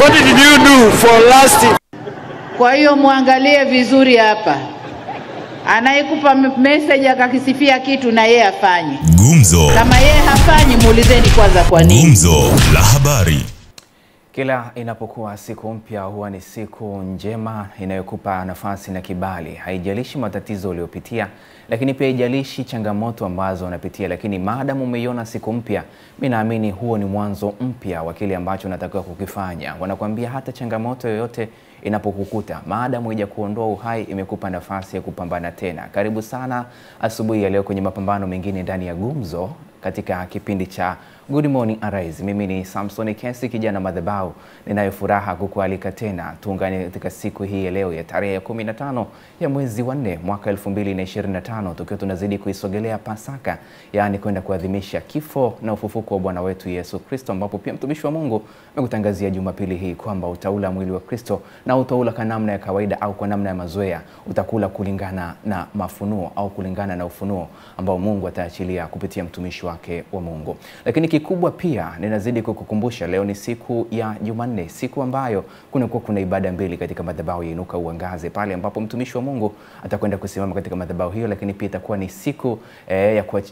What did you do for last? Kwa hiyo muangalie vizuri hapa. Anayekupa message akakisifia kitu na yeye afanye. Gumzo. Kama yeye hafanyi muulizeni kwanza kwa nini. Gumzo la habari. Kila inapokuwa siku mpya huwa ni siku njema inayokupa nafasi na kibali. Haijalishi matatizo uliyopitia, lakini pia haijalishi changamoto ambazo unapitia, lakini maadamu umeiona siku mpya, mimi naamini huo ni mwanzo mpya wa kile ambacho unatakiwa kukifanya. Wanakuambia hata changamoto yoyote inapokukuta, maadamu haija kuondoa uhai, imekupa nafasi ya kupambana tena. Karibu sana asubuhi ya leo kwenye mapambano mengine ndani ya Gumzo katika kipindi cha Good Morning Arise. Mimi ni Samson Kesi, kijana madhabahu. Ninayo furaha kukualika tena tuungane katika siku hii ya leo ya tarehe 15 ya mwezi wa 4 mwaka 2025, tukiwa tunazidi kuisogelea Pasaka, yani kwenda kuadhimisha kifo na ufufuko wa Bwana wetu Yesu Kristo, ambapo pia mtumishi wa Mungu amekutangazia Jumapili hii kwamba utaula mwili wa Kristo na utaula kwa namna ya kawaida au kwa namna ya mazoea. Utakula kulingana na mafunuo au kulingana na ufunuo ambao Mungu ataachilia kupitia mtumishi wake wa Mungu. Lakini kikubwa pia ninazidi kukukumbusha, leo ni siku ya Jumanne, siku ambayo kuna ibada mbili katika madhabahu ya Inuka Uangaze, pale ambapo mtumishi wa Mungu atakwenda kusimama katika madhabahu hiyo. Lakini pia itakuwa ni siku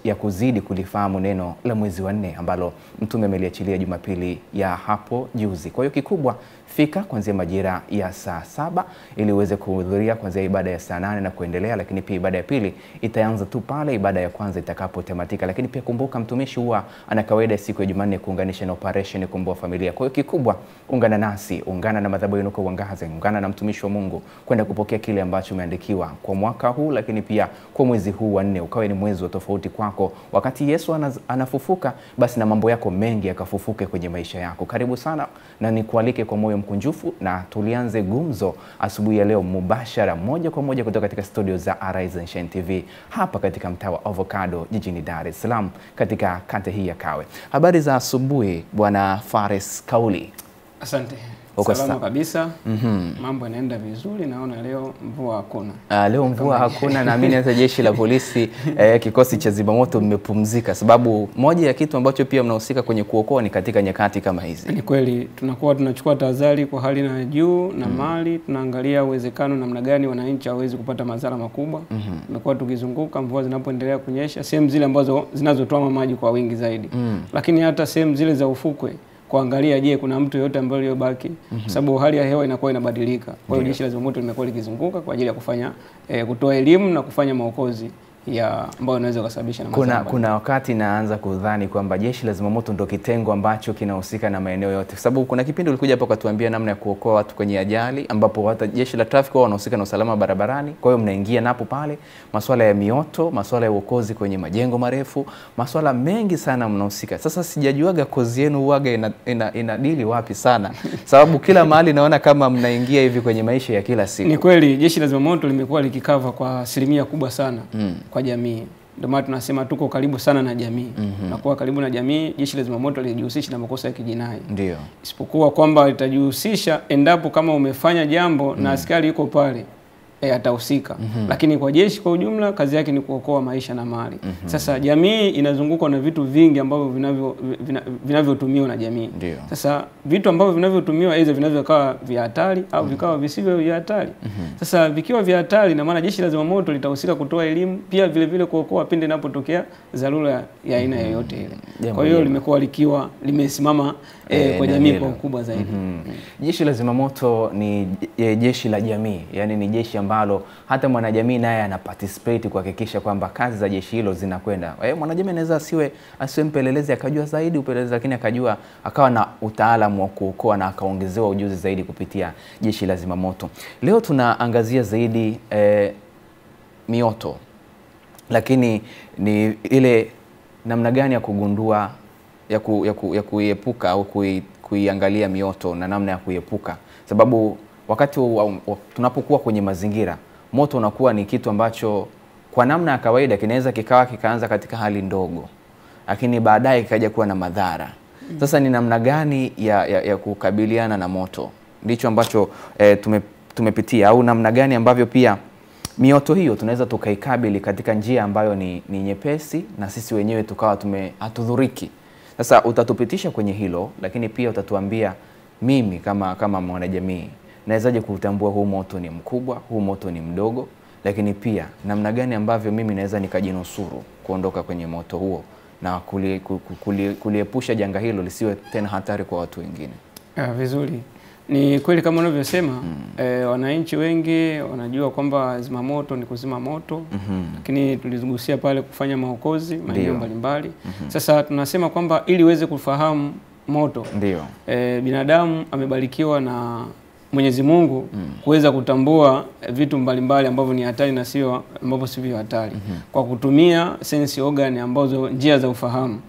ya kuzidi kulifahamu neno la mwezi wa 4 ambalo mtume ameliachilia Jumapili ya hapo juzi. Kwa hiyo kikubwa, fika kuanzia majira ya saa 7 ili uweze kuhudhuria kuanzia ibada ya saa 8 na kuendelea. Lakini pia ibada ya pili itaanza tu pale ibada ya kwanza itakapotamatika. Lakini pia kumbuka, mtumishi huwa ana kawaida siku ya Jumanne kuunganisha na operation Komboa Familia. Kwa hiyo kikubwa, ungana nasi, ungana na madhabahu ya Inuka Uangaze, ungana na mtumishi wa Mungu kwenda kupokea kile ambacho umeandikiwa kwa mwaka huu, lakini pia kwa mwezi huu wa 4 ukawe ni mwezi wa tofauti kwako. Wakati Yesu anafufuka, basi na mambo yako mengi yakafufuke kwenye maisha yako. Karibu sana na nikualike kwa moyo mkunjufu, na tulianze Gumzo asubuhi ya leo mubashara moja kwa moja kutoka katika studio za Arise and Shine TV hapa katika mtaa wa Avocado jijini Dar es Salaam katika kata hii ya Kawe. Habari za asubuhi Bwana Fares Kauli. Asante. Uko salama kabisa. Mambo yanaenda vizuri, naona leo mvua hakuna. Leo mvua hakuna, naamini hata jeshi la polisi kikosi cha zimamoto mmepumzika, sababu moja ya kitu ambacho pia mnahusika kwenye kuokoa ni katika nyakati kama hizi. Ni kweli, tunachukua tahadhari kwa hali na juu na mali, tunaangalia uwezekano namna gani wananchi hawezi kupata madhara makubwa. Tumekuwa tukizunguka mvua zinapoendelea kunyesha sehemu zile ambazo zinazotoa maji kwa wingi zaidi. Lakini hata sehemu zile za ufukwe kuangalia, je, kuna mtu yote ambaye aliyobaki, sababu hali ya hewa inakuwa inabadilika. Kwa hiyo jeshi la zimamoto limekuwa likizunguka kwa ajili ya kufanya kutoa elimu na kufanya maokozi ya ambayo inaweza kusababisha na madhara. Kuna wakati naanza kudhani kwamba jeshi la zimamoto ndio kitengo ambacho kinahusika na maeneo yote, sababu kuna kipindi ulikuja hapa kutuambia namna ya kuokoa watu kwenye ajali, ambapo hata jeshi la traffic wao wanahusika na usalama barabarani. Kwa hiyo mnaingia napo pale, masuala ya mioto, masuala ya uokozi kwenye majengo marefu, masuala mengi sana mnahusika. Sasa sijajuaga kozi yenu huaga inadili wapi sana, sababu kila mahali naona kama mnaingia hivi kwenye maisha ya kila siku. Ni kweli jeshi la zimamoto limekuwa likikava kwa asilimia kubwa sana kwa jamii. Ndio maana tunasema tuko karibu sana na jamii. Na kuwa karibu na jamii, jeshi la zimamoto lijihusisha na makosa ya kijinai. Ndio. Isipokuwa kwamba litajihusisha endapo kama umefanya jambo na askari yuko pale, atahusika. Lakini kwa jeshi kwa ujumla kazi yake ni kuokoa maisha na mali. Sasa jamii inazungukwa na vitu vingi ambavyo vinavyotumiwa na jamii. Ndio. Sasa vitu ambavyo vinavyotumiwa hizo vinaweza kuwa vya hatari au vikawa visivyo vya hatari. Sasa vikiwa vya hatari, na maana jeshi la zimamoto litahusika kutoa elimu, pia vile vile kuokoa pindi inapotokea dharura ya aina yoyote ile. Kwa hiyo limekuwa likiwa limesimama kwa jamii kwa ukubwa zaidi. Jeshi la zimamoto ni jeshi la jamii, yani ni jeshi ambalo hata mwanajamii naye ana participate kuhakikisha kwamba kazi za jeshi hilo zinakwenda. Mwanajamii anaweza asiwe mpelelezi akajua zaidi upelelezi, lakini akawa na utaalamu wa kuokoa na akaongezewa ujuzi zaidi kupitia jeshi la zimamoto. Leo tunaangazia zaidi mioto, lakini ni ile namna gani ya kugundua ya kuiepuka au kuiangalia mioto na namna ya kuiepuka, sababu wakati tunapokuwa kwenye mazingira, moto unakuwa ni kitu ambacho kwa namna ya kawaida kinaweza kikaanza katika hali ndogo, lakini baadaye kikaja kuwa na madhara. Sasa ni namna gani ya kukabiliana na moto, ndicho ambacho tumepitia, au namna gani ambavyo pia mioto hiyo tunaweza tukaikabili katika njia ambayo ni nyepesi na sisi wenyewe tukawa hatudhuriki. Sasa utatupitisha kwenye hilo, lakini pia utatuambia mimi kama mwanajamii nawezaje kutambua huu moto ni mkubwa, huu moto ni mdogo, lakini pia namna gani ambavyo mimi naweza nikajinusuru kuondoka kwenye moto huo na kuliepusha janga hilo lisiwe tena hatari kwa watu wengine? Vizuri. Ni kweli kama unavyosema, wananchi wengi wanajua kwamba zimamoto ni kuzima moto, lakini tulizigusia pale kufanya maokozi maeneo mbalimbali. Sasa tunasema kwamba ili uweze kufahamu moto, binadamu amebarikiwa na Mwenyezi Mungu kuweza kutambua vitu mbalimbali ambavyo ni hatari na sio ambavyo sivyo hatari, kwa kutumia sense organ ambazo njia za ufahamu.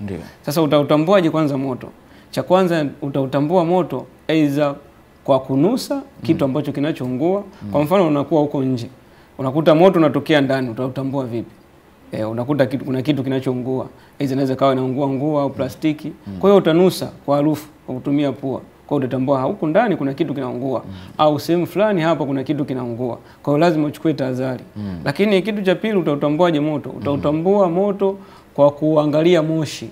Sasa utautambuaje kwanza moto? Cha kwanza utautambua moto aidha kwa kunusa kitu ambacho kinachoungua. Kwa mfano unakuwa huko nje, unakuta moto unatokea ndani, utautambua vipi? Unakuta kuna kitu kinachoungua, aidha inaweza kawa inaungua nguo au plastiki. Kwa hiyo utanusa kwa harufu kwa kutumia pua. Kwa hiyo utatambua huko ndani kuna kitu kinaungua, au sehemu fulani hapa kuna kitu kinaungua. Kwa hiyo lazima uchukue tahadhari. Lakini kitu cha pili, utautambuaje moto? Utautambua moto kwa kuangalia moshi.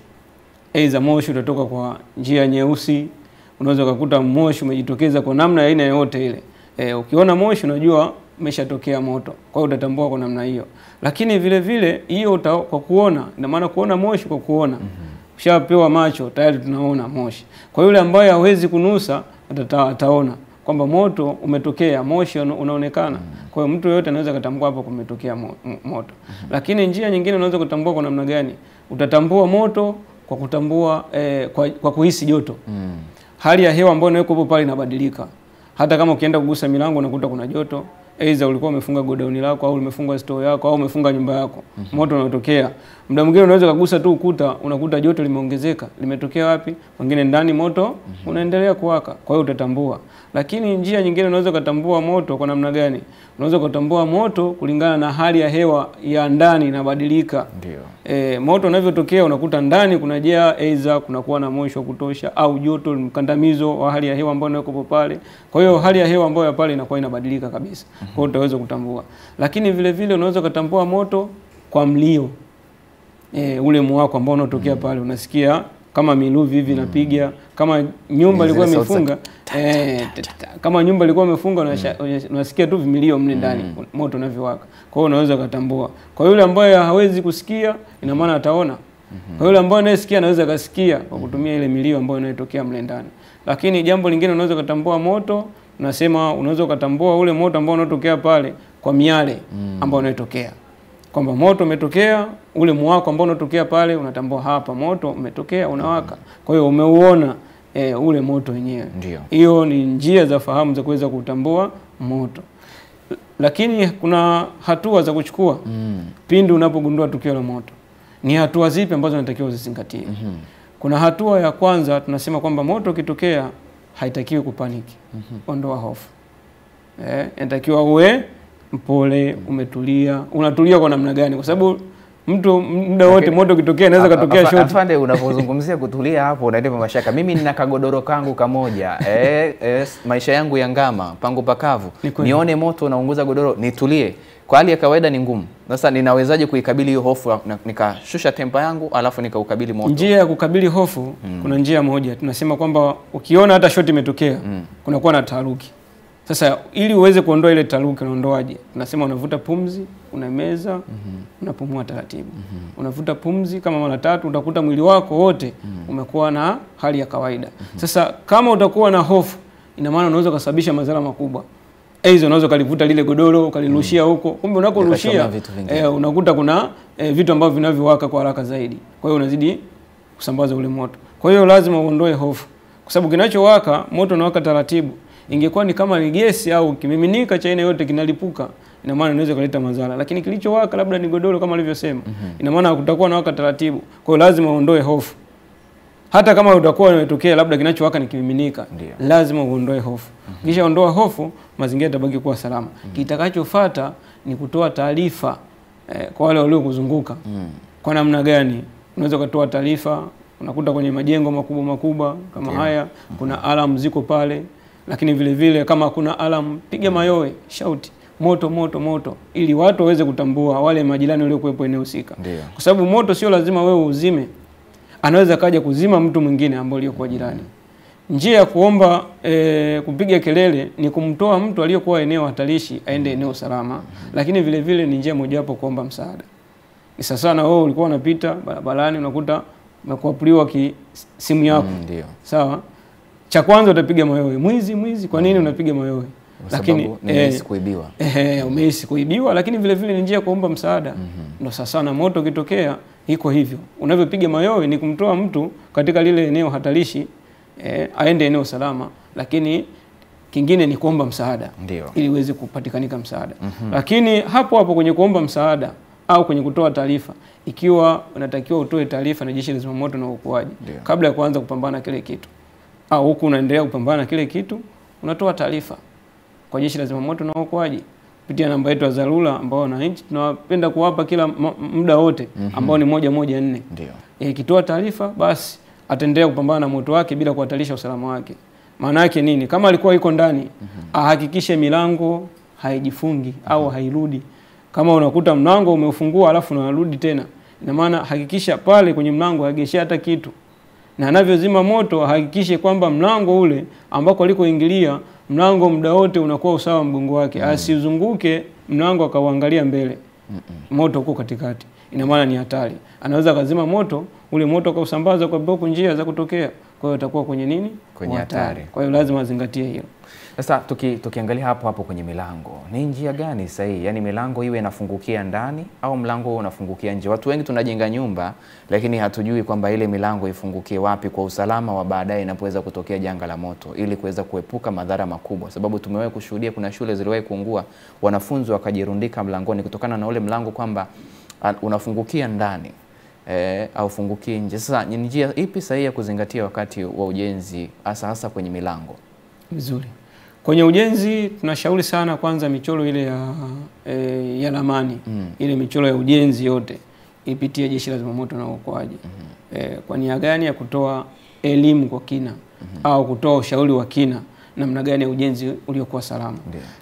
Aidha moshi utatoka kwa njia nyeusi, unaweza kukuta moshi umejitokeza kwa namna aina yoyote ile. Ukiona moshi unajua umeshatokea moto. Kwa hiyo utatambua kwa namna hiyo. Lakini vile vile hiyo kwa kuona, ina maana kuona moshi kwa kuona. Ushapewa macho tayari tunaona moshi. Kwa yule ambaye hawezi kunusa ataona kwamba moto umetokea, moshi unaonekana. Kwa hiyo mtu yote anaweza kutambua hapo kumetokea moto. Lakini njia nyingine unaweza kutambua kwa namna gani? Utatambua moto kwa kutambua kwa kuhisi joto. Hali ya hewa ambayo inayokuwa pale inabadilika. Hata kama ukienda kugusa milango unakuta kuna joto, aidha ulikuwa umefunga godown lako au umefunga store yako au umefunga nyumba yako, moto unatokea. Muda mwingine unaweza kugusa tu ukuta, unakuta joto limeongezeka. Limetokea wapi? Wengine ndani moto unaendelea kuwaka. Kwa hiyo utatambua. Lakini njia nyingine unaweza kutambua moto kwa namna gani? Unaweza kutambua moto kulingana na hali ya hewa ya ndani inabadilika. Moto unavyotokea unakuta ndani kuna jaa, aidha kunakuwa na moshi wa kutosha au joto, mkandamizo wa hali ya hewa ambayo inakuwa pale. Kwa hiyo hali ya hewa ambayo pale inakuwa inabadilika kabisa. Kwa hiyo utaweza kutambua. Lakini vile vile unaweza kutambua moto kwa mlio. Ule mwako ambao unatokea pale, unasikia kama miluvi hivi inapiga, kama nyumba ilikuwa imefunga, kama nyumba ilikuwa imefunga unasikia tu vimilio mle ndani moto unavyowaka. Kwa hiyo unaweza kutambua. Kwa yule ambaye hawezi kusikia, ina maana ataona. Kwa yule ambaye anasikia anaweza kasikia kwa kutumia ile milio ambayo inatokea mle ndani. Lakini jambo lingine unaweza kutambua moto, nasema unaweza kutambua ule moto ambao unatokea pale kwa miale ambao unatokea. Kwamba moto umetokea, ule mwako ambao unatokea pale unatambua hapa moto umetokea unawaka. Kwa hiyo umeuona ule moto wenyewe. Hiyo ni njia za fahamu za kuweza kutambua moto. Lakini kuna hatua za kuchukua pindi unapogundua tukio la moto. Ni hatua zipi ambazo unatakiwa uzizingatie? Kuna hatua ya kwanza, tunasema kwamba moto ukitokea haitakiwi kupaniki. Ondoa hofu. Inatakiwa uwe mpole, umetulia. Unatulia kwa namna gani? Kwa sababu mtu muda wote moto ukitokea inaweza katokea shoti. Afande, unapozungumzia kutulia hapo unanipa mashaka. Mimi nina kagodoro kangu kamoja. Maisha yangu ya ngama, pangu pakavu. Nione moto unaunguza godoro, nitulie. Kwa hali ya kawaida ni ngumu. Sasa ninawezaje kuikabili hiyo hofu, nikashusha tempa yangu alafu nikaukabili moto? Njia ya kukabili hofu kuna njia moja. Tunasema kwamba ukiona hata shoti imetokea, kunakuwa na taharuki. Sasa ili uweze kuondoa ile taharuki, unaondoaje? Tunasema unavuta pumzi, unameza, unapumua taratibu. Unavuta pumzi kama mara 3, utakuta mwili wako wote umekuwa na hali ya kawaida. Sasa kama utakuwa na hofu, ina maana unaweza kusababisha madhara makubwa. Aidha unaweza kalivuta lile godoro ukalirushia huko. Kumbe unakorushia unakuta kuna vitu ambavyo vinavyowaka kwa haraka zaidi. Kwa hiyo unazidi kusambaza ule moto. Kwa hiyo lazima uondoe hofu. Kwa sababu kinachowaka moto unawaka taratibu. Ingekuwa ni kama ni gesi au kimiminika cha aina yote kinalipuka, ina maana inaweza kuleta madhara. Lakini kilichowaka labda ni godoro kama alivyosema, ina maana kutakuwa na waka taratibu. Kwa hiyo lazima uondoe hofu. Hata kama utakuwa umetokea labda kinachowaka ni kimiminika, lazima uondoe hofu. Kisha ondoa hofu, mazingira yatabaki kuwa salama. Kitakachofuata ni kutoa taarifa kwa wale waliokuzunguka. Kwa namna gani? Unaweza kutoa taarifa, unakuta kwenye majengo makubwa kama haya kuna alarm ziko pale. Lakini vile vile kama kuna alarm, piga mayowe, shout moto ili watu waweze kutambua, wale majirani waliokuwepo eneo husika. Kwa sababu moto sio lazima wewe uzime. Anaweza kaja kuzima mtu mwingine ambaye yuko jirani. Njia ya kuomba kupiga kelele ni kumtoa mtu aliyokuwa eneo hatarishi aende eneo salama, lakini vile vile ni njia mojawapo kuomba msaada. Ni sasa na wewe ulikuwa unapita barabarani unakuta umekuapuliwa simu yako. Ndio. Sawa? Cha kwanza utapiga mayowe. Mwizi, kwa nini unapiga mayowe? Lakini umehisi kuibiwa. Umehisi kuibiwa, lakini vile vile ni njia kuomba msaada. Ndio sasa na moto ukitokea iko hivyo. Unavyopiga mayowe ni kumtoa mtu katika lile eneo hatarishi aende eneo salama, lakini kingine ni kuomba msaada. Ndio. Ili uweze kupatikanika msaada. Lakini hapo kwenye kuomba msaada au kwenye kutoa taarifa, ikiwa unatakiwa utoe taarifa na Jeshi la Zimamoto na Uokoaji kabla ya kuanza kupambana kile kitu, au huku unaendelea kupambana kile kitu, unatoa taarifa kwa Jeshi la Zimamoto na Uokoaji kupitia namba yetu ya dharura ambao wananchi tunapenda kuwapa kila muda wote ambao ni 114. Ndio. Ikitoa taarifa basi ataendelea kupambana na moto wake bila kuhatarisha usalama wake. Maana yake nini? Kama alikuwa yuko ndani, ahakikishe milango haijifungi au hairudi. Kama unakuta mlango umeufungua alafu unarudi tena, ina maana hakikisha pale kwenye mlango hageshi hata kitu. Na anavyozima moto hakikishe kwamba mlango ule ambako alikoingilia, mlango muda wote unakuwa usawa mgongo wake. Asizunguke mlango akauangalia mbele. Moto uko katikati. Ina maana ni hatari. Anaweza kazima moto, ule moto akausambaza kwa boku njia za kutokea. Kwa hiyo atakuwa kwenye nini? Kwenye hatari. Kwa hiyo lazima azingatie hilo. Sasa tukiangalia hapo kwenye milango, ni njia gani sahihi? Yaani milango iwe inafungukia ndani au mlango unafungukia nje? Watu wengi tunajenga nyumba lakini hatujui kwamba ile milango ifungukie wapi kwa usalama wa baadaye inapoweza kutokea janga la moto, ili kuweza kuepuka madhara makubwa. Sababu tumewahi kushuhudia kuna shule ziliwahi kuungua, wanafunzi wakajirundika mlangoni kutokana na ule mlango kwamba unafungukia ndani au fungukie nje. Sasa ni njia ipi sahihi ya kuzingatia wakati wa ujenzi hasa kwenye milango? Vizuri. Kwenye ujenzi tunashauri sana kwanza michoro ile ya ramani, ile michoro ya ujenzi yote ipitie Jeshi la Zimamoto na Uokoaji. Kwa nia gani? Ya kutoa elimu kwa kina au kutoa ushauri wa kina namna gani ya ujenzi uliokuwa salama.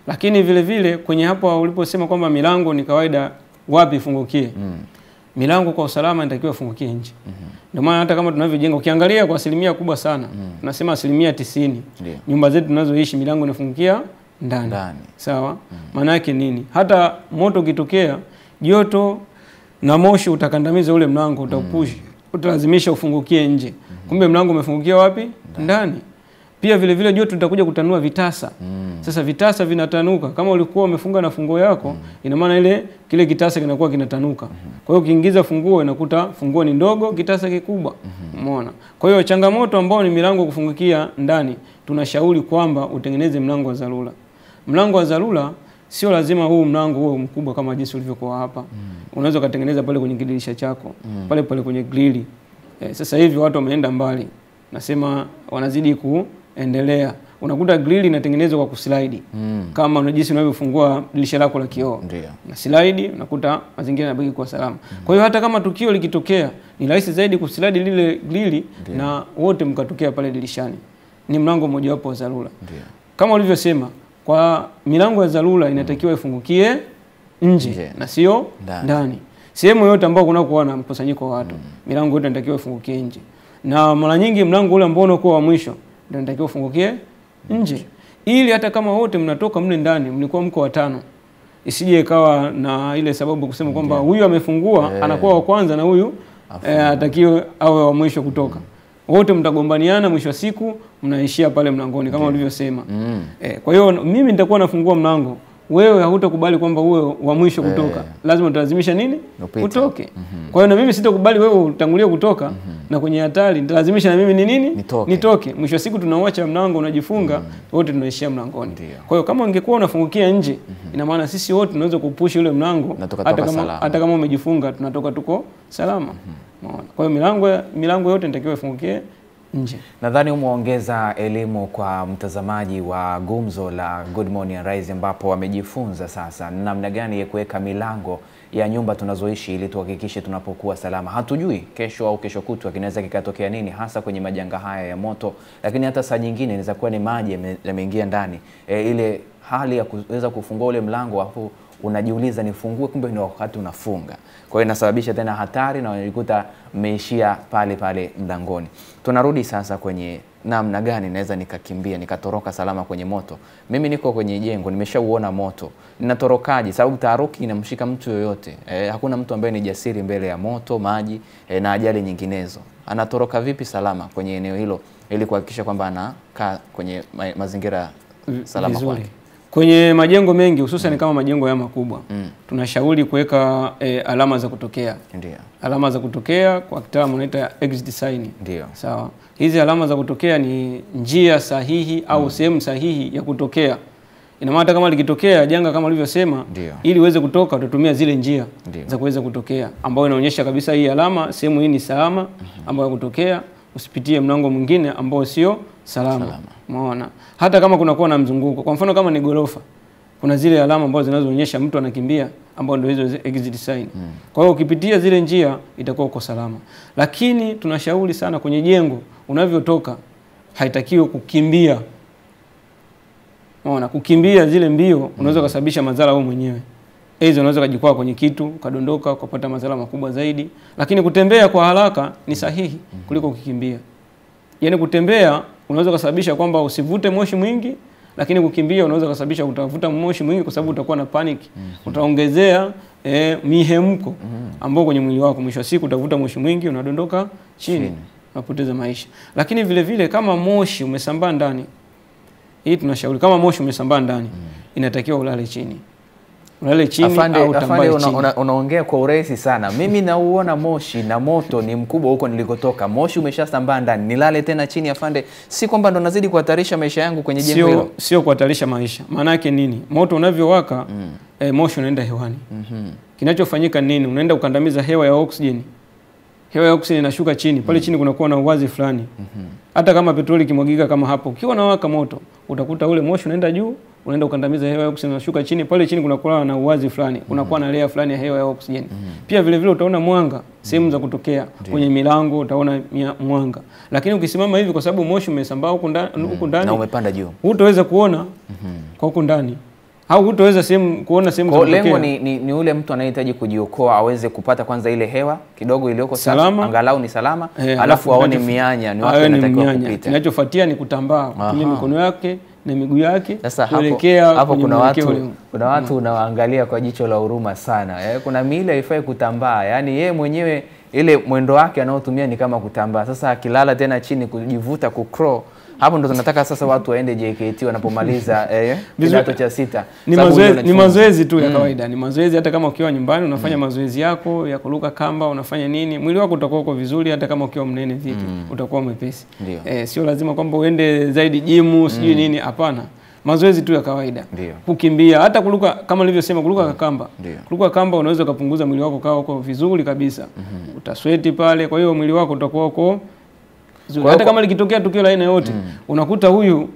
Lakini vile vile kwenye hapo uliposema kwamba milango ni kawaida wapi ifungukie, milango kwa usalama inatakiwa ifungukie nje. Ndio maana hata kama tunavyojenga ukiangalia kwa asilimia kubwa sana, tunasema 90%, nyumba zetu tunazoishi milango inafungukia ndani. Sawa? Maana yake nini? Hata moto ukitokea, joto na moshi utakandamiza ule mlango, utapush, utalazimisha ufungukie nje. Kumbe mlango umefungukia wapi? Ndani. Pia vile vile joto tutakuja kutanua vitasa. Sasa vitasa vinatanuka. Kama ulikuwa umefunga na funguo yako, ina maana kile kitasa kinakuwa kinatanuka. Kwa hiyo ukiingiza funguo inakuta funguo ni ndogo, kitasa kikubwa. Umeona? Kwa hiyo changamoto ambao ni milango kufungukia ndani, tunashauri kwamba utengeneze mlango wa dharura. Mlango wa dharura sio lazima huu mlango huo mkubwa kama jinsi ulivyokuwa hapa. Unaweza kutengeneza pale kwenye kidirisha chako, pale kwenye grili. Sasa hivi watu wameenda mbali. Nasema wanazidi kuendelea. Unakuta grill inatengenezwa kwa kuslide. Kama unajisi unavyofungua dirisha lako la kioo. Na slide unakuta mazingira yanabaki kwa salama. Kwa hiyo hata kama tukio likitokea, ni rahisi zaidi kuslide lile grill na wote mkatokea pale dirishani. Ni mlango mmoja wapo wa dharura. Kama ulivyosema, kwa milango ya dharura inatakiwa ifungukie nje na sio ndani. Sehemu yote ambayo kunakuwa na mkusanyiko wa watu, milango yote inatakiwa ifungukie nje. Na mara nyingi mlango ule ambao unakuwa wa mwisho ndio inatakiwa ufungukie nje. Ili hata kama wote mnatoka mle ndani, mlikuwa mko watano, isije ikawa na ile sababu kusema kwamba huyu amefungua anakuwa wa kwanza na huyu atakiwe awe wa mwisho kutoka. Wote mtagombaniana, mwisho wa siku mnaishia pale mlangoni kama ulivyosema. Kwa hiyo mimi nitakuwa nafungua mlango, wewe hautakubali kwamba uwe wa mwisho kutoka. Lazima utalazimisha nini? Utoke. Kwa hiyo na mimi sitakubali wewe utangulie kutoka na kwenye hatari nitalazimisha na mimi ni nini? Nitoke. Mwisho wa siku tunauacha mlango unajifunga, wote tunaishia mlangoni. Kwa hiyo kama ungekuwa unafungukia nje, ina maana sisi wote tunaweza kupush ule mlango hata kama umejifunga tunatoka tuko salama. Kwa hiyo milango yote inatakiwa ifungukie nje. Nadhani umeongeza elimu kwa mtazamaji wa Gumzo la Good Morning Arise, ambapo wamejifunza sasa namna gani ya kuweka milango ya nyumba tunazoishi ili tuhakikishe tunapokuwa salama. Hatujui kesho au kesho kutwa kinaweza kikatokea nini, hasa kwenye majanga haya ya moto, lakini hata saa nyingine inaweza kuwa ni maji yameingia ndani. Ile hali ya kuweza kufungua ule mlango afu unajiuliza nifungue, kumbe ni wakati unafunga. Kwa hiyo inasababisha tena hatari na unajikuta mmeishia pale mlangoni. Tunarudi sasa kwenye namna gani naweza nikakimbia nikatoroka salama kwenye moto? Mimi niko kwenye jengo, nimeshauona moto, ninatorokaje? Sababu taharuki inamshika mtu yoyote. Hakuna mtu ambaye ni jasiri mbele ya moto, maji na ajali nyinginezo. Anatoroka vipi salama kwenye eneo hilo ili kuhakikisha kwamba anakaa kwenye mazingira salama kwake? Kwenye majengo mengi hususan kama majengo ya makubwa tunashauri kuweka alama za kutokea. Ndio. Alama za kutokea kwa kitaalamu unaita exit sign. Ndio. Sawa. Hizi alama za kutokea ni njia sahihi au sehemu sahihi ya kutokea. Ina maana kama likitokea janga kama alivyosema, ili uweze kutoka utatumia zile njia za kuweza kutokea, ambayo inaonyesha kabisa hii alama, sehemu hii ni salama ambayo ya kutokea, usipitie mlango mwingine ambao sio salama. Umeona? Hata kama kunakuwa na mzunguko, kwa mfano kama ni gorofa, kuna zile alama ambazo zinazoonyesha mtu anakimbia, ambao ndio hizo exit sign. Kwa hiyo ukipitia zile njia itakuwa uko salama. Lakini tunashauri sana kwenye jengo unavyotoka haitakiwi kukimbia. Unaona, kukimbia zile mbio unaweza kusababisha madhara wewe mwenyewe. Hizo unaweza kujikwaa kwenye kitu, ukadondoka, ukapata madhara makubwa zaidi. Lakini kutembea kwa haraka ni sahihi kuliko kukimbia. Yaani kutembea unaweza kusababisha kwamba usivute moshi mwingi, lakini kukimbia unaweza kusababisha utavuta moshi mwingi kwa sababu utakuwa na panic. Utaongezea mihemko ambao kwenye mwili wako, mwisho wa siku utavuta moshi mwingi, unadondoka chini, unapoteza maisha. Lakini vile vile kama moshi umesambaa ndani, hii tunashauri kama moshi umesambaa ndani, inatakiwa ulale chini. Ulale chini au utambae chini. Unaongea kwa urahisi sana. Mimi nauona moshi na moto ni mkubwa huko nilikotoka. Moshi umeshasambaa ndani. Nilale tena chini afande? Si kwamba ndo nazidi kuhatarisha maisha yangu kwenye jengo hilo. Sio kuhatarisha maisha. Maana yake nini? Moto unavyowaka moshi unaenda hewani. Kinachofanyika nini? Unaenda kukandamiza hewa ya oxygen. Hewa ya oxygen inashuka chini. Pale chini kunakuwa na uwazi fulani. Hata kama petroli kimwagika kama hapo, ukiwa unawaka moto, utakuta ule moshi unaenda juu, unaenda kukandamiza hewa ya oxygen inashuka chini. Pale chini kunakuwa na uwazi fulani, kunakuwa na layer fulani ya hewa ya oxygen. Pia vile vile utaona mwanga sehemu za kutokea. Kwenye milango utaona mwanga. Lakini ukisimama hivi kwa sababu moshi umesambaa huko ndani na umepanda juu, hutaweza kuona kwa huko ndani. Au hutaweza kuona sehemu za kutokea. Lengo ni ule mtu anayehitaji kujiokoa aweze kupata kwanza ile hewa kidogo iliyoko salama, angalau ni salama, alafu aone mianya ni wapi anatakiwa kupita. Kinachofuatia ni kutambaa, kutumia mikono yake na miguu yake kuelekea hapo. Kuna watu unawaangalia kwa jicho la huruma sana. Kuna miili haifai kutambaa. Yaani yeye mwenyewe ile mwendo wake anaotumia ni kama kutambaa. Sasa akilala tena chini kujivuta kucrawl, hapo ndo tunataka sasa watu waende JKT wanapomaliza kidato cha 6. Ni mazoezi tu ya kawaida. Ni mazoezi hata kama ukiwa nyumbani unafanya mazoezi yako ya kuruka kamba, unafanya nini, mwili wako utakuwa uko vizuri. Hata kama ukiwa mnene vipi utakuwa mwepesi. Sio lazima kwamba uende zaidi gym sijui nini, hapana. Mazoezi tu ya kawaida. Kukimbia, hata kuruka kama nilivyosema, kuruka kamba. Kuruka kamba unaweza kupunguza mwili wako kaa uko vizuri kabisa. Utasweti pale, kwa hiyo mwili wako utakuwa uko hata kama likitokea tukio la aina yote, unakuta huyu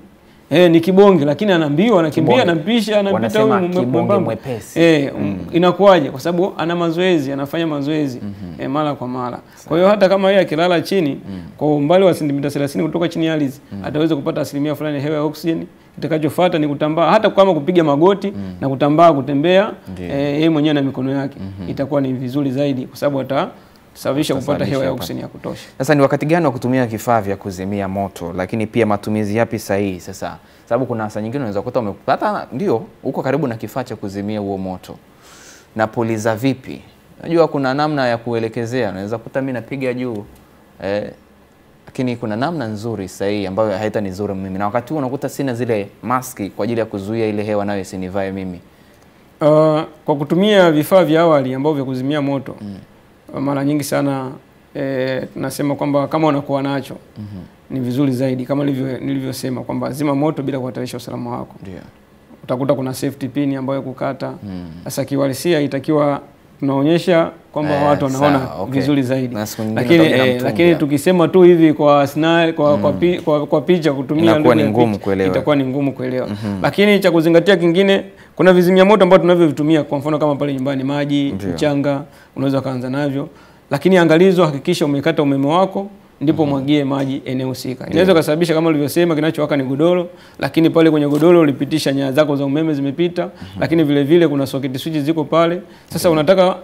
ni kibonge lakini anaambiwa anakimbia, anampisha, anapita huyu mwepesi. Inakuwaje? Kwa sababu ana mazoezi, anafanya mazoezi mara kwa mara. Kwa hiyo hata kama yeye akilala chini kwa umbali wa sentimita 30 kutoka chini ya ardhi, ataweza kupata asilimia fulani ya hewa ya oxygen. Kitakachofuata ni kutambaa, hata kama kupiga magoti na kutambaa, kutembea yeye mwenyewe na mikono yake, itakuwa ni vizuri zaidi kwa sababu sababisha kupata hewa ya oksijeni ya kutosha. Sasa ni wakati gani wa kutumia vifaa vya kuzimia moto, lakini pia matumizi yapi sahihi sasa? Sababu kuna saa nyingine unaweza kukuta umepata ndio uko karibu na kifaa cha kuzimia huo moto. Na puliza vipi? Unajua kuna namna ya kuelekezea. Unaweza kukuta mimi napiga juu lakini kuna namna nzuri sahihi ambayo haitanizuru mimi. Na wakati huo unakuta sina zile maski kwa ajili ya kuzuia ile hewa nayo isinivae mimi. Kwa kutumia vifaa vya awali ambavyo vya kuzimia moto, mara nyingi sana tunasema kwamba kama unakuwa nacho ni vizuri zaidi, kama nilivyosema kwamba zima moto bila kuhatarisha usalama wako. Utakuta kuna safety pin ambayo kukata. Sasa kiuhalisia itakiwa tunaonyesha kwamba watu wanaona vizuri zaidi. Lakini tukisema tu hivi kwa kwa picha kutumia itakuwa ni ngumu kuelewa. Itakuwa ni ngumu kuelewa. Lakini cha kuzingatia kingine, kuna vizimia moto ambavyo tunavyovitumia, kwa mfano kama pale nyumbani, maji, mchanga, unaweza kaanza navyo. Lakini angalizo, hakikisha umekata umeme wako ndipo mwagie maji eneo husika. Inaweza kusababisha kama ulivyosema kinachowaka ni godoro, lakini pale kwenye godoro ulipitisha nyaya zako za umeme zimepita, lakini vile vile kuna socket switch ziko pale. Sasa unataka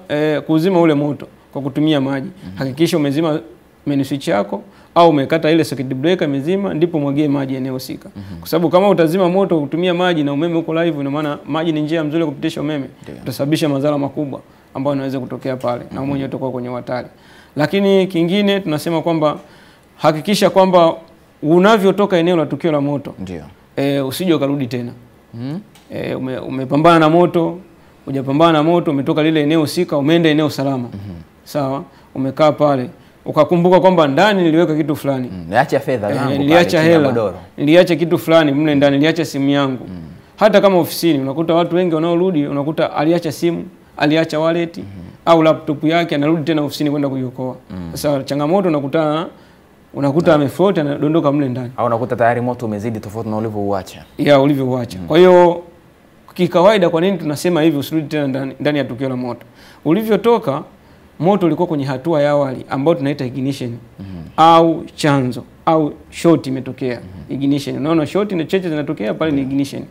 kuzima ule moto kwa kutumia maji. Hakikisha umezima main switch yako, au umekata ile circuit breaker mizima, ndipo mwagie maji eneo husika. Kwa sababu kama utazima moto kutumia maji na umeme uko live, ina maana maji ni njia nzuri kupitisha umeme, utasababisha madhara makubwa ambayo yanaweza kutokea pale na mwenyewe utakuwa kwenye hatari. Lakini kingine tunasema kwamba hakikisha kwamba unavyotoka eneo la tukio la moto usije ukarudi tena. Umepambana na moto, hujapambana na moto, umetoka lile eneo husika, umeenda eneo salama. Sawa? Umekaa pale, ukakumbuka kwamba ndani niliweka kitu fulani. Niliacha fedha zangu, niliacha hela, niliacha kitu fulani mle ndani, niliacha simu yangu. Hata kama ofisini unakuta watu wengi wanaorudi, unakuta aliacha simu, aliacha wallet au laptop yake, anarudi tena ofisini kwenda kuiokoa. Sasa changamoto unakuta amefloat, anadondoka mle ndani. Au unakuta tayari moto umezidi tofauti na ulivyouacha. Ulivyouacha. Kwa hiyo kikawaida, kwa nini tunasema hivi usirudi tena ndani ya tukio la moto? Ulivyotoka moto ulikuwa kwenye hatua ya awali ambayo tunaita ignition au chanzo au short imetokea. Ignition, unaona short na cheche zinatokea pale, ni ignition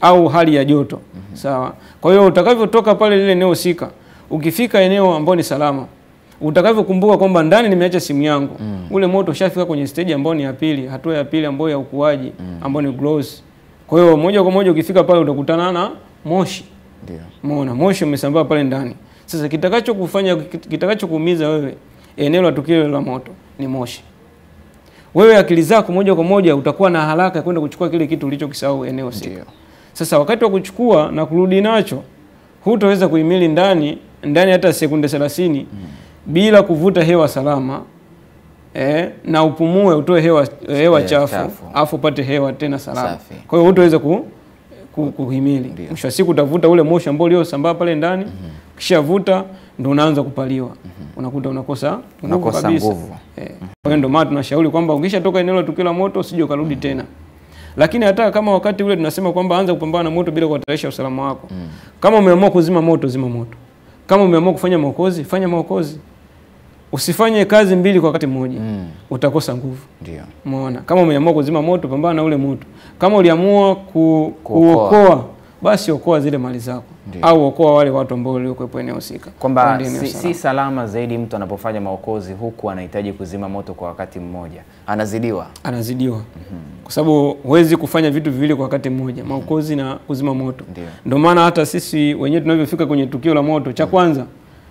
au hali ya joto. Sawa? Kwa hiyo utakavyotoka pale lile eneo husika, ukifika eneo ambalo ni salama, utakavyokumbuka kwamba ndani nimeacha simu yangu, ule moto ushafika kwenye stage ambayo ni ya pili, hatua ya pili ambayo ya ukuaji, ambayo ni gloss. Kwa hiyo moja kwa moja ukifika pale utakutana na moshi. Ndio. Umeona moshi umesambaa pale ndani. Sasa kitakachokuumiza wewe eneo la tukio la moto ni moshi. Wewe akili zako moja kwa moja utakuwa na haraka kwenda kuchukua kile kitu ulichokisahau eneo husika. Sasa wakati wa kuchukua na kurudi nacho, hutaweza kuhimili ndani hata sekunde 30 bila kuvuta hewa salama. Na upumue, utoe hewa chafu, afu upate hewa tena salama. Kwa hiyo hutaweza kuhimili. Mwisho wa siku utavuta ule moshi ambao uliosambaa pale ndani, kisha vuta ndio unaanza kupaliwa. Unakuta unakosa nguvu. Kwa hiyo ndio maana tunashauri kwamba ukishatoka eneo la tukio la moto usije ukarudi tena. Lakini hata kama wakati ule tunasema kwamba anza kupambana na moto bila kuhatarisha usalama wako. Kama umeamua kuzima moto, zima moto. Kama umeamua kufanya maokozi, fanya maokozi. Usifanye kazi mbili kwa wakati mmoja. Utakosa nguvu. Ndio. Umeona? Kama umeamua kuzima moto, pambana na ule moto. Kama uliamua kuokoa, basi okoa zile mali zako. Au okoa wale watu ambao waliokuwepo eneo husika. Kwamba si salama zaidi mtu anapofanya maokozi huku anahitaji kuzima moto kwa wakati mmoja. Anazidiwa. Kwa sababu huwezi kufanya vitu viwili kwa wakati mmoja, maokozi na kuzima moto. Ndio maana hata sisi wenyewe tunavyofika kwenye tukio la moto, cha kwanza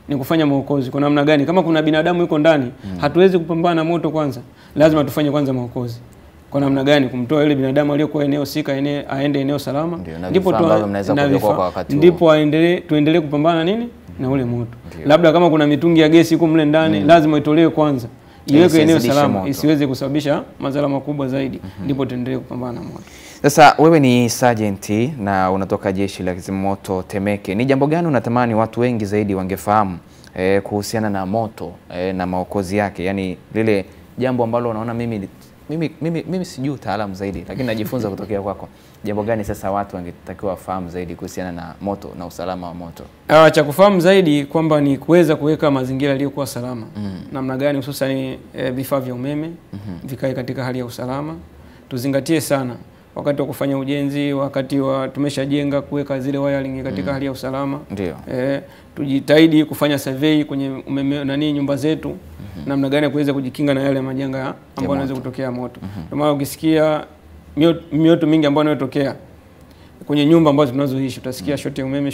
ni kufanya maokozi. Kwa namna gani? Kama kuna binadamu yuko ndani, hatuwezi kupambana na moto kwanza. Lazima tufanye kwanza maokozi. Kwa namna gani? Kumtoa yule binadamu aliyokuwa eneo husika aende eneo salama. Ndipo tuendelee kupambana nini? Na ule moto. Labda kama kuna mitungi ya gesi huko mle ndani, lazima itolewe kwanza. Iweke eneo salama isiweze kusababisha madhara makubwa zaidi. Ndipo tuendelee kupambana na moto. Sasa wewe ni sergeant na unatoka jeshi la zimamoto Temeke. Ni jambo gani unatamani watu wengi zaidi wangefahamu kuhusiana na moto na maokozi yake? Yaani lile jambo ambalo unaona mimi sijui utaalamu zaidi, lakini najifunza kutokea kwako. Jambo gani sasa watu wangetakiwa wafahamu zaidi kuhusiana na moto na usalama wa moto? Cha kufahamu zaidi kwamba ni kuweza kuweka mazingira yaliyokuwa salama. Namna gani hususan vifaa vya umeme vikae katika hali ya usalama. Tuzingatie sana wakati wa kufanya ujenzi, wakati wa tumeshajenga kuweka zile wiring katika hali ya usalama. Ndio. Tujitahidi kufanya survey kwenye umeme nyumba zetu. Namna gani kuweza kujikinga na yale majanga ambayo yanaweza kutokea moto. Kwa maana ukisikia mioto mingi ambayo inatokea kwenye nyumba ambazo tunazoishi, utasikia shoti ya umeme.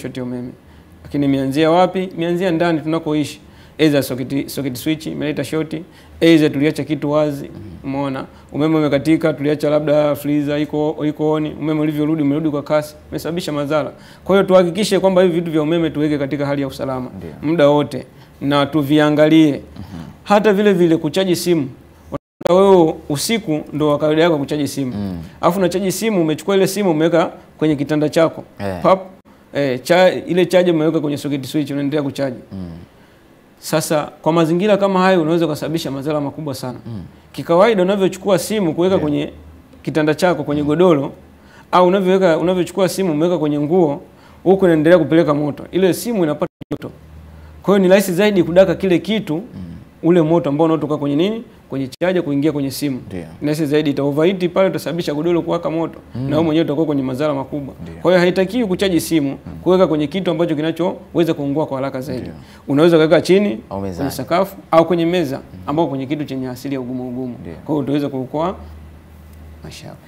Lakini imeanzia wapi? Imeanzia ndani tunakoishi. Either socket switch imeleta shoti, either tuliacha kitu wazi. Umeona? Umeme umekatika, tuliacha labda freezer iko on, umeme umerudi kwa kasi, umesababisha madhara. Kwa hiyo tuhakikishe kwamba hivi vitu vya umeme tuweke katika hali ya usalama muda wote na tuviangalie. Hata vile kuchaji simu. Wewe usiku ndo kawaida yako kuchaji simu. Alafu unachaji simu, umechukua ile simu umeweka kwenye kitanda chako. Pap ile charge umeweka kwenye socket switch, unaendelea kuchaji. Sasa kwa mazingira kama hayo unaweza kusababisha madhara makubwa sana. Kikawaida unavyochukua simu kuweka kwenye kitanda chako, kwenye godoro, au unavyochukua simu umeweka kwenye nguo, huko unaendelea kupeleka moto. Ile simu inapata joto. Kwa hiyo ni rahisi zaidi kudaka kile kitu ule moto ambao unatoka kwenye kwenye chaja kuingia kwenye simu. Ndio. Inaweza zaidi ita overheat pale, utasababisha godoro kuwaka moto na wewe mwenyewe utakuwa kwenye madhara makubwa. Kwa hiyo haitakiwi kuchaji simu kuweka kwenye kitu ambacho kinachoweza kuungua kwa haraka zaidi. Unaweza kuweka chini kwenye sakafu au kwenye meza ambao kwenye kitu chenye asili ya ugumu. Kwa hiyo utaweza kuokoa maisha yako.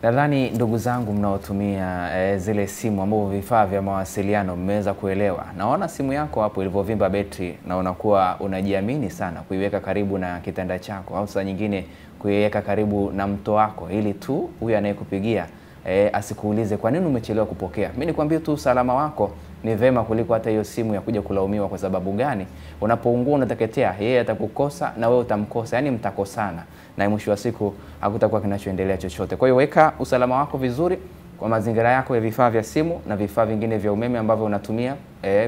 Nadhani ndugu zangu mnaotumia zile simu ambao vifaa vya mawasiliano mmeweza kuelewa. Naona simu yako hapo ilivyovimba betri na unakuwa unajiamini sana kuiweka karibu na kitanda chako au saa nyingine kuiweka karibu na mto wako ili tu huyu anayekupigia asikuulize kwa nini umechelewa kupokea. Mimi nikwambie tu usalama wako ni vema kuliko hata hiyo simu ya kuja kulaumiwa. Kwa sababu gani? Unapoungua unateketea, yeye atakukosa na wewe utamkosa, yani mtakosana na mwisho wa siku hakutakuwa kinachoendelea chochote. Kwa hiyo weka usalama wako vizuri kwa mazingira yako ya vifaa vya simu na vifaa vingine vya umeme ambavyo unatumia,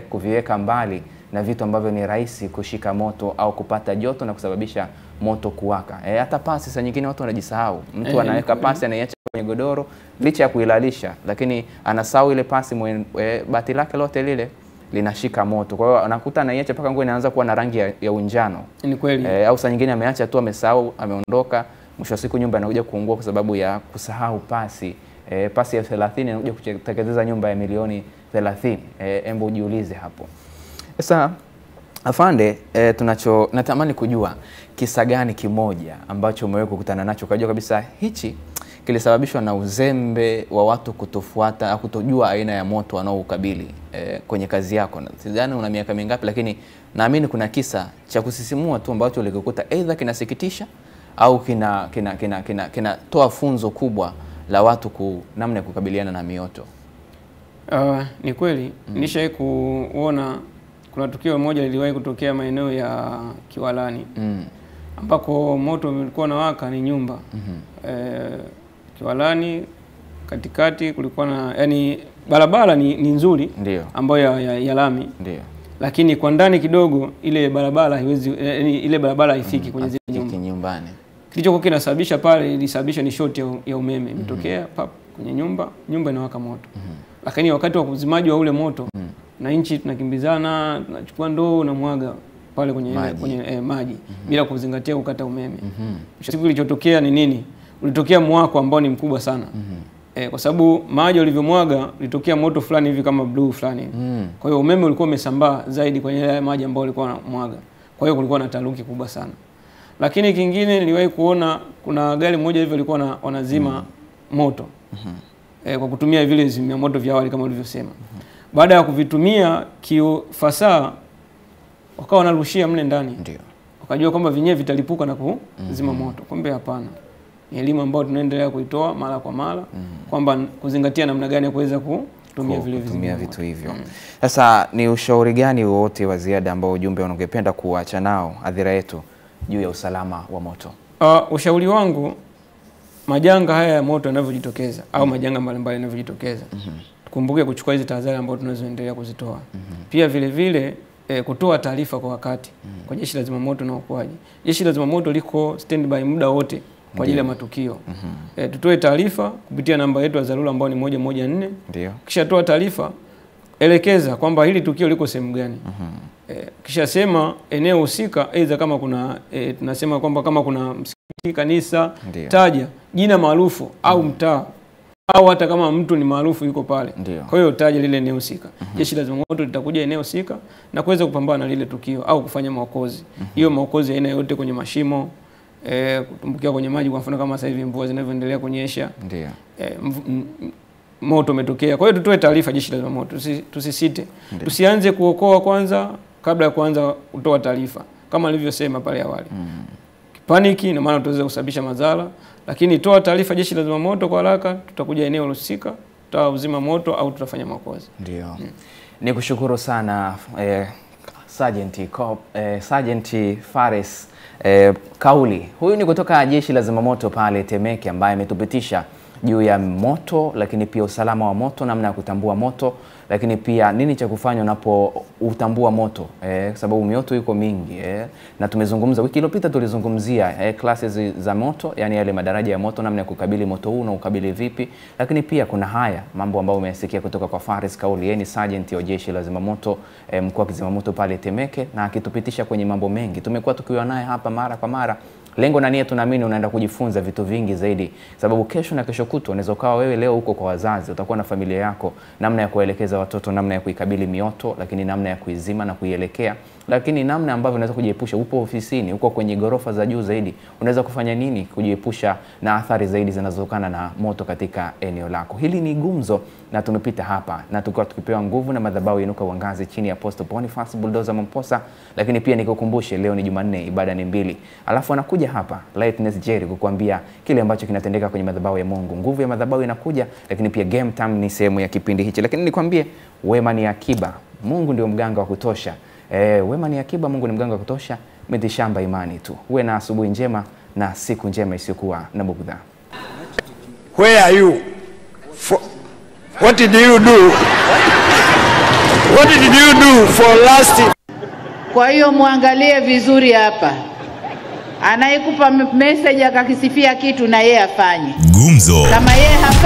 kuviweka mbali na vitu ambavyo ni rahisi kushika moto au kupata joto na kusababisha moto kuwaka. Hata pasi saa nyingine watu wanajisahau. Mtu anaweka pasi anaiacha kwenye godoro licha ya kuilalisha, lakini anasahau ile pasi bati lake lote lile linashika moto. Kwa hiyo anakuta anaiacha paka nguo inaanza kuwa na rangi ya unjano. Ni kweli. Au saa nyingine ameacha tu, amesahau, ameondoka, mwisho wa siku nyumba inakuja kuungua kwa sababu ya kusahau pasi. Pasi ya 30 inakuja kuteketeza nyumba ya milioni 30. Embo ujiulize hapo. Sasa afande, natamani kujua kisa gani kimoja ambacho umewahi kukutana nacho ukajua kabisa hichi kilisababishwa na uzembe wa watu kutofuata au kutojua aina ya moto wanaoukabili kwenye kazi yako. Sidhani una miaka mingapi, lakini naamini kuna kisa cha kusisimua tu ambacho ulikikuta either kinasikitisha au kinatoa funzo kubwa la watu namna ya kukabiliana na mioto. Ni kweli. Nishawahi kuona kuna tukio moja liliwahi kutokea maeneo ya Kiwalani. Ambako moto ulikuwa unawaka ni nyumba. Kiwalani katikati kulikuwa na barabara ni nzuri. Ndio. Ambayo ya lami. Ndio. Lakini kwa ndani kidogo ile barabara haiwezi ile barabara haifiki kwenye zile nyumbani. Kilichokuwa kinasababisha pale ilisababisha ni short ya umeme imetokea kwenye nyumba inawaka moto. Lakini wakati wa kuzimaji wa ule moto na nchi tunakimbizana, tunachukua ndoo na mwaga pale kwenye maji bila kuzingatia kukata umeme. Siku kilichotokea ni nini? Ulitokea mwako ambao ni mkubwa sana. Kwa sababu maji ulivyomwaga ulitokea moto fulani hivi kama blue fulani. Kwa hiyo umeme ulikuwa umesambaa zaidi kwenye maji ambao ulikuwa mwaga. Kwa hiyo kulikuwa na taharuki kubwa sana. Lakini kingine niliwahi kuona kuna gari moja hivi walikuwa wanazima moto. Kwa kutumia vile zimia moto vya awali kama ulivyosema. Baada ya kuvitumia kiufasaha wakawa wanarushia mle ndani. Ndio. Wakajua kwamba vinyewe vitalipuka na kuzima moto. Kumbe hapana. Ni elimu ambayo tunaendelea kuitoa mara kwa mara kwamba kuzingatia namna gani ya kuweza kutumia vitu hivyo. Sasa ni ushauri gani wote wa ziada ambao ujumbe ungependa kuacha nao hadhira yetu juu ya usalama wa moto? Ushauri wangu, majanga haya ya moto yanavyojitokeza au majanga mbalimbali yanavyojitokeza, tukumbuke kuchukua hizi tahadhari ambazo tunazoendelea kuzitoa. Pia vile vile kutoa taarifa kwa wakati kwa Jeshi la Zimamoto na Uokoaji. Jeshi la Zimamoto liko standby muda wote kwa ajili ya matukio. Tutoe taarifa kupitia namba yetu ya dharura ambayo ni 114. Ndio. Kisha toa taarifa, elekeza kwamba hili tukio liko sehemu gani. Kisha sema eneo husika, aidha kama kuna tunasema kwamba kama kuna msikiti, kanisa, taja jina maarufu au mtaa au hata kama mtu ni maarufu yuko pale. Kwa hiyo taja lile eneo husika. Jeshi la Zimamoto litakuja eneo husika na kuweza kupambana na lile tukio au kufanya maokozi. Hiyo maokozi aina yote kwenye mashimo, kutumbukia kwenye maji, kwa mfano kama sasa hivi mvua zinavyoendelea kunyesha. Ndio. Moto umetokea. Kwa hiyo tutoe taarifa Jeshi la Zimamoto, tusisite. Tusianze kuokoa kwanza kabla ya kuanza kutoa taarifa kama nilivyosema pale awali. Paniki na maana tutaweza kusababisha madhara, lakini toa taarifa Jeshi la Zimamoto kwa haraka, tutakuja eneo husika, tutauzima moto au tutafanya maokozi. Ndio. Nikushukuru sana Sergeant Fares Kauli. Huyu ni kutoka Jeshi la Zimamoto pale Temeke ambaye ametupitisha juu ya moto, lakini pia usalama wa moto, namna ya kutambua moto, lakini pia nini cha kufanya unapotambua moto, sababu mioto iko mingi. Na tumezungumza wiki iliyopita, tulizungumzia classes za moto, yani yale madaraja ya moto, namna ya kukabili moto huu na ukabili vipi. Lakini pia kuna haya mambo ambayo umeyasikia kutoka kwa Fares Kauli. Yeye ni sergeant wa Jeshi la Zimamoto mkoa wa Zimamoto pale Temeke, na akitupitisha kwenye mambo mengi. Tumekuwa tukiwa naye hapa mara kwa mara Lengo na nia tunaamini unaenda kujifunza vitu vingi zaidi, sababu kesho na kesho kutwa unaweza kuwa wewe leo huko kwa wazazi, utakuwa na familia yako, namna ya kuelekeza watoto, namna ya kuikabili mioto, lakini namna ya kuizima na kuielekea, lakini namna ambavyo unaweza kujiepusha. Upo ofisini, uko kwenye gorofa za juu zaidi, unaweza kufanya nini kujiepusha na athari zaidi zinazotokana na moto katika eneo lako. Hili ni gumzo na tumepita hapa na tulikuwa tukipewa nguvu na madhabahu Inuka Uangaze chini ya Apostle Boniface Bulldozer Mamposa, lakini pia nikukumbushe leo ni Jumanne, ibada ni 2. Alafu anakuja hapa Lightness Jerry kukuambia kile ambacho kinatendeka kwenye madhabahu ya Mungu. Nguvu ya madhabahu inakuja, lakini pia game time ni sehemu ya kipindi hichi. Lakini nikwambie wema ni akiba. Mungu ndio mganga wa kutosha. Wema ni akiba, Mungu ni mganga wa kutosha. Mitishamba imani tu. Uwe na asubuhi njema na siku njema isiyokuwa na bugdha. Where are you? What did you do? What did you do for last? Kwa hiyo muangalie vizuri hapa. Anayekupa message akakisifia kitu na yeye afanye. Gumzo. Kama yeye hafanyi